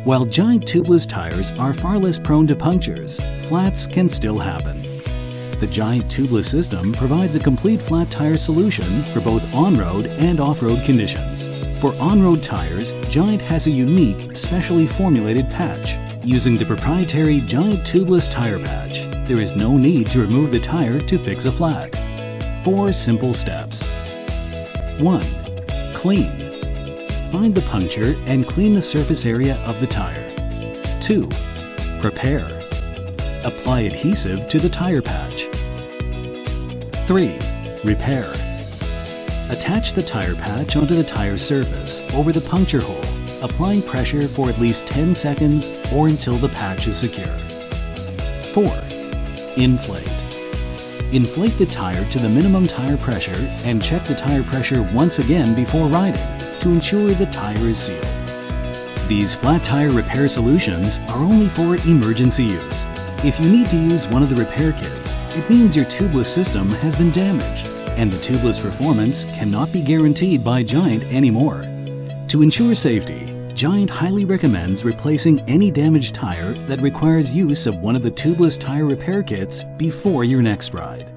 While GIANT tubeless tires are far less prone to punctures, flats can still happen. The GIANT tubeless system provides a complete flat tire solution for both on-road and off-road conditions. For on-road tires, GIANT has a unique, specially formulated patch. Using the proprietary GIANT tubeless tire patch, there is no need to remove the tire to fix a flat. 4 simple steps. 1. Clean. Find the puncture and clean the surface area of the tire. 2. Prepare. Apply adhesive to the tire patch. 3. Repair. Attach the tire patch onto the tire surface over the puncture hole, applying pressure for at least 10 seconds or until the patch is secure. 4. Inflate. Inflate the tire to the minimum tire pressure and check the tire pressure once again before riding to ensure the tire is sealed. These flat tire repair solutions are only for emergency use. If you need to use one of the repair kits, it means your tubeless system has been damaged, and the tubeless performance cannot be guaranteed by GIANT anymore. To ensure safety, GIANT highly recommends replacing any damaged tire that requires use of one of the tubeless tire repair kits before your next ride.